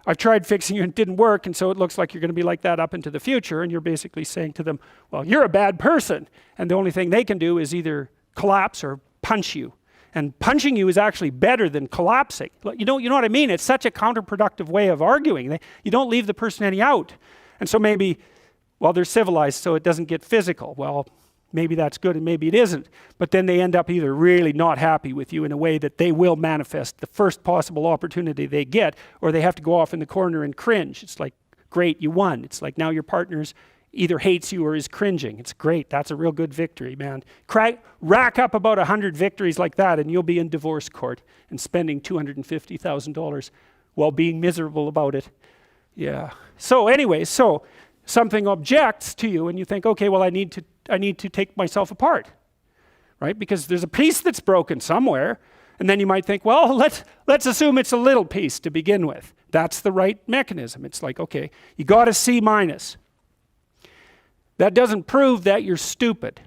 I've tried fixing you and it didn't work, and so it looks like you're going to be like that up into the future, and you're basically saying to them, well, you're a bad person, and the only thing they can do is either collapse or punch you. And punching you is actually better than collapsing. You know what I mean? It's such a counterproductive way of arguing. You don't leave the person any out. And so maybe, well, they're civilized so it doesn't get physical. Well, maybe that's good and maybe it isn't. But then they end up either really not happy with you in a way that they will manifest the first possible opportunity they get, or they have to go off in the corner and cringe. It's like, great, you won. It's like now your partner's either hates you or is cringing. It's great. That's a real good victory, man. Rack up about 100 victories like that and you'll be in divorce court and spending $250,000 while being miserable about it. Yeah. So anyway, so something objects to you and you think, okay, well, I need to take myself apart, right? Because there's a piece that's broken somewhere. And then you might think, well, let's assume it's a little piece to begin with. That's the right mechanism. It's like, okay, you got a C-. That doesn't prove that you're stupid.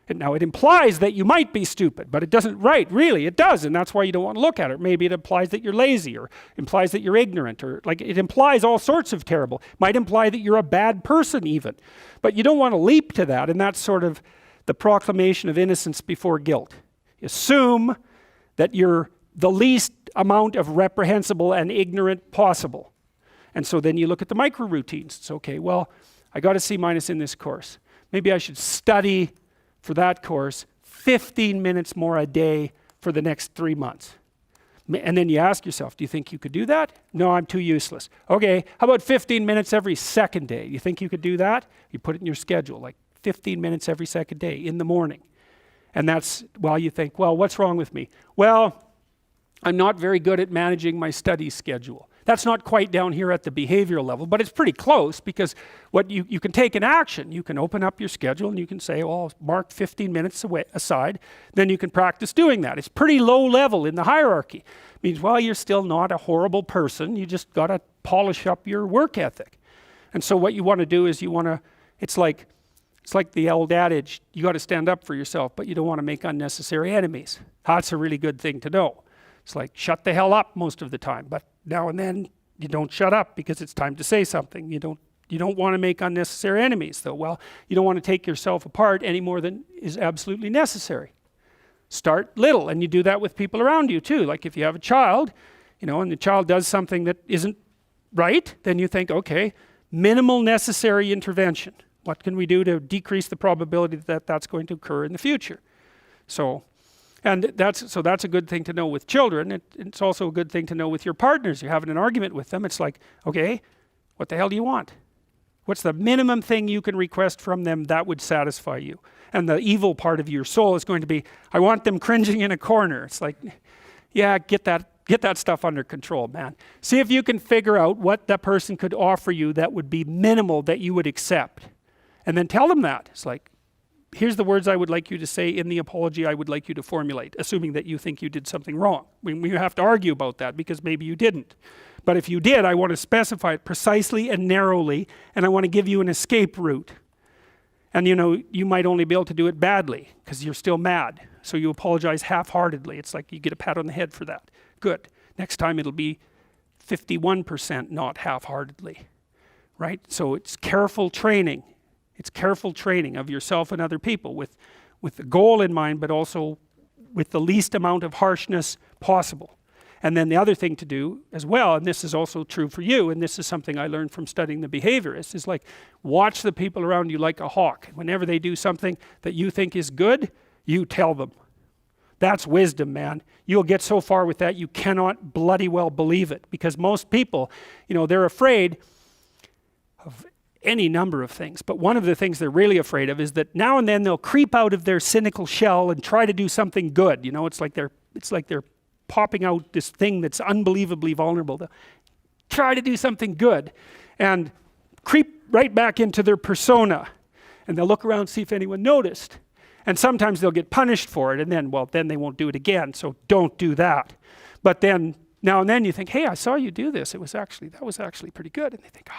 And now it implies that you might be stupid, but it doesn't, right, really, it does, and that's why you don't want to look at it. Maybe it implies that you're lazy, or implies that you're ignorant, or like it implies all sorts of terrible. Might imply that you're a bad person even. But you don't want to leap to that, and that's sort of the proclamation of innocence before guilt. Assume that you're the least amount of reprehensible and ignorant possible. And so then you look at the micro routines. It's okay, well, I got a C- in this course. Maybe I should study for that course 15 minutes more a day for the next 3 months. And then you ask yourself, do you think you could do that? No, I'm too useless. Okay, how about 15 minutes every second day? You think you could do that? You put it in your schedule, like 15 minutes every second day in the morning. And that's, well, you think, well, what's wrong with me? Well, I'm not very good at managing my study schedule. That's not quite down here at the behavioral level, but it's pretty close, because what you can take an action. You can open up your schedule and you can say, well, mark 15 minutes aside. Then you can practice doing that. It's pretty low level in the hierarchy. It means, well, you're still not a horrible person. You just got to polish up your work ethic. And so what you want to do is it's like the old adage, you got to stand up for yourself, but you don't want to make unnecessary enemies. That's a really good thing to know. It's like, shut the hell up most of the time, but now and then you don't shut up because it's time to say something. You don't want to make unnecessary enemies, though. Well, you don't want to take yourself apart any more than is absolutely necessary. Start little, and you do that with people around you too. Like if you have a child, and the child does something that isn't right, then you think, okay, minimal necessary intervention. What can we do to decrease the probability that that's going to occur in the future? And that's a good thing to know with children. It's also a good thing to know with your partners. You're having an argument with them. It's like, okay, what the hell do you want? What's the minimum thing you can request from them that would satisfy you? And the evil part of your soul is going to be, I want them cringing in a corner. It's like, yeah, get that stuff under control, man. See if you can figure out what that person could offer you that would be minimal that you would accept. And then tell them that. It's like, here's the words I would like you to say in the apology I would like you to formulate, assuming that you think you did something wrong. We have to argue about that because maybe you didn't. But if you did, I want to specify it precisely and narrowly, and I want to give you an escape route. And you might only be able to do it badly because you're still mad. So you apologize half-heartedly. It's like you get a pat on the head for that. Good. Next time it'll be 51%, not half-heartedly. Right? So it's careful training. It's careful training of yourself and other people with the goal in mind, but also with the least amount of harshness possible. And then the other thing to do as well, and this is also true for you, and this is something I learned from studying the behaviorists, is like watch the people around you like a hawk. Whenever they do something that you think is good, you tell them. That's wisdom, man. You'll get so far with that you cannot bloody well believe it, because most people, they're afraid of any number of things, but one of the things they're really afraid of is that now and then they'll creep out of their cynical shell and try to do something good. It's like they're popping out this thing that's unbelievably vulnerable. They'll try to do something good and creep right back into their persona, and they'll look around, see if anyone noticed. And sometimes they'll get punished for it, and then they won't do it again, so don't do that. But then now and then you think, hey, I saw you do this. That was actually pretty good. And they think,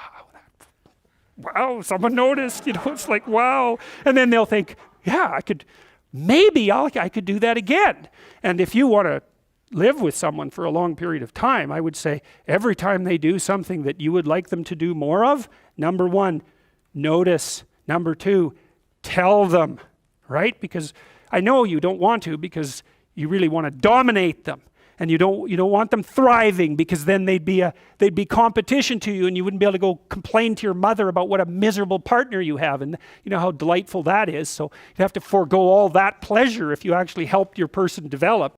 wow, someone noticed, it's like, wow. And then they'll think, yeah, I could do that again. And if you want to, live with someone for a long period of time, I would say every time they do something that you would like them to do more of, number one, notice. Number two, tell them, right? Because I know you don't want to, because you really want to dominate them, and you don't want them thriving, because then they'd be competition to you, and you wouldn't be able to go complain to your mother about what a miserable partner you have, and you know how delightful that is. So you have to forego all that pleasure if you actually helped your person develop.